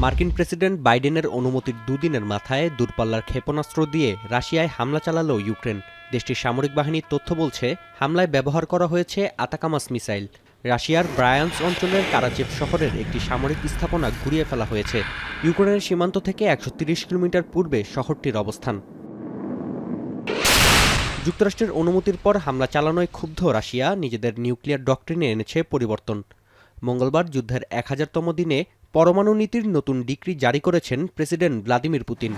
মার্কিন প্রেসিডেন্ট বাইডেনের অনুমতির দুদিনের মাথায় দূরপাল্লার ক্ষেপণাস্ত্র দিয়ে রাশিয়ায় হামলা চালালো ইউক্রেন। দেশটির সামরিক বাহিনীর তথ্য বলছে, হামলায় ব্যবহার করা হয়েছে আতাকামাস মিসাইল। রাশিয়ার ব্রায়ান্স অঞ্চলের কারাচেভ শহরের একটি সামরিক স্থাপনা গুঁড়িয়ে ফেলা হয়েছে। ইউক্রেনের সীমান্ত থেকে ১৩০ কিলোমিটার পূর্বে শহরটির অবস্থান। যুক্তরাষ্ট্রের অনুমতির পর হামলা চালানোয় ক্ষুব্ধ রাশিয়া নিজেদের নিউক্লিয়ার ডক্ট্রিনে এনেছে পরিবর্তন। মঙ্গলবার যুদ্ধের ১০০০তম দিনে পরমাণু নীতির নতুন ডিক্রি জারি করেছেন প্রেসিডেন্ট ভ্লাদিমির পুতিন।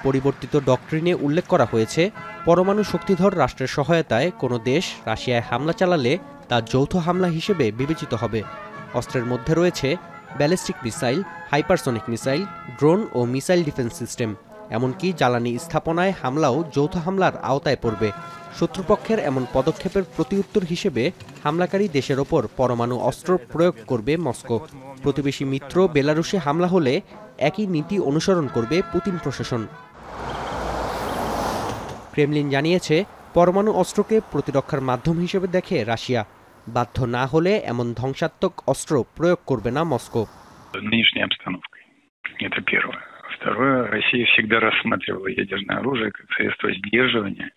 পরিবর্তিত ডক্ট্রিনে উল্লেখ করা হয়েছে, পরমাণু শক্তিধর রাষ্ট্রের সহায়তায় কোনো দেশ রাশিয়ায় হামলা চালালে তা যৌথ হামলা হিসেবে বিবেচিত হবে। অস্ত্রের মধ্যে রয়েছে ballistic missile, hypersonic missile, drone ও মিসাইল ডিফেন্স সিস্টেম। এমনকি জ্বালানি স্থাপনায় হামলাও যৌথ হামলার আওতায় পড়বে। শত্রুপক্ষের এমন পদক্ষেপের প্রতিউত্তর হিসেবে হামলাকারী দেশের ওপর পরমাণু অস্ত্র প্রয়োগ করবে মস্কো। প্রতিবেশী মিত্র বেলারুশে হামলা হলে একই নীতি অনুসরণ করবে পুতিন প্রশাসন। ক্রেমলিন জানিয়েছে, পরমাণু অস্ত্রকে প্রতিরক্ষার মাধ্যম হিসেবে দেখে রাশিয়া। বাধ্য না হলে এমন ধ্বংসাত্মক অস্ত্র প্রয়োগ করবে না মস্কো। Второе, Россия всегда рассматривала ядерное оружие как средство сдерживания,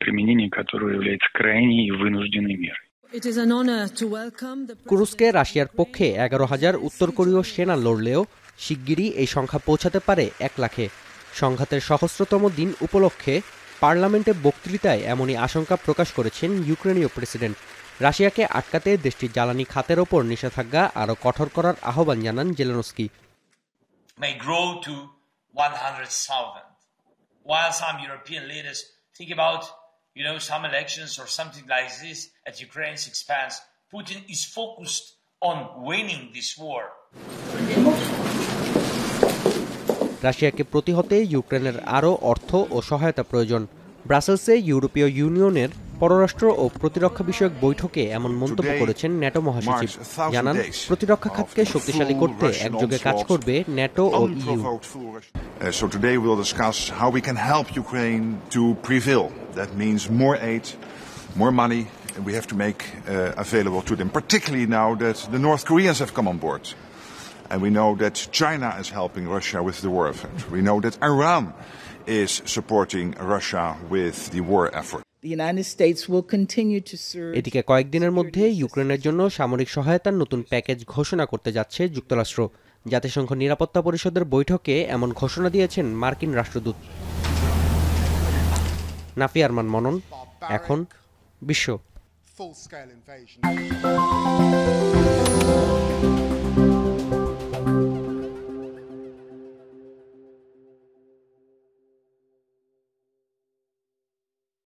применение которого является крайней и вынужденной мерой. কুরস্কে রাশিয়ার পক্ষে ১১,০০০ উত্তর কোরীয় সেনা লড়লেও শিগগিরই এই সংখ্যা পৌঁছাতে পারে ১ লাখে। সংঘাতের সহস্রতম দিন উপলক্ষে পার্লামেন্টে বক্তৃতায় এমনই আশঙ্কা প্রকাশ করেছেন ইউক্রেনীয় প্রেসিডেন্ট। রাশিয়াকে আটকাতে দেশটির জ্বালানি খাতের ওপর নিষেধাজ্ঞা আরও কঠোর করার আহ্বান জানান Zelensky. May grow to 100,000. While some European leaders think about, some elections or something like this at Ukraine's expense, Putin is focused on winning this war. রাশিয়াকে প্রতিহতে ইউক্রেনের আরও অর্থ ও সহায়তা প্রয়োজন। ব্রাসেলসে ইউরোপীয় ইউনিয়নের পররাষ্ট্র ও প্রতিরক্ষা বিষয়ক বৈঠকে এমন মন্তব্য করেছেন ন্যাটো মহাসচিব। জানান, প্রতিরক্ষা খাতকে শক্তিশালী করতে একযোগে কাজ করবে ন্যাটো ও EU. So today we will discuss how we can help Ukraine to prevail. That means more aid, more money, and we have to make available to them, particularly now that the North Koreans have come on board. And we know that China is helping Russia with the war effort. We know that Iran is supporting Russia with the war effort. এদিকে কয়েকদিনের মধ্যে ইউক্রেনের জন্য সামরিক সহায়তার নতুন package ঘোষণা করতে যাচ্ছে যুক্তরাষ্ট্র। জাতিসংঘ নিরাপত্তা পরিষদের বৈঠকে এমন ঘোষণা দিয়েছেন মার্কিন রাষ্ট্রদূত। নাফি আরমান মনন, এখন বিশ্ব।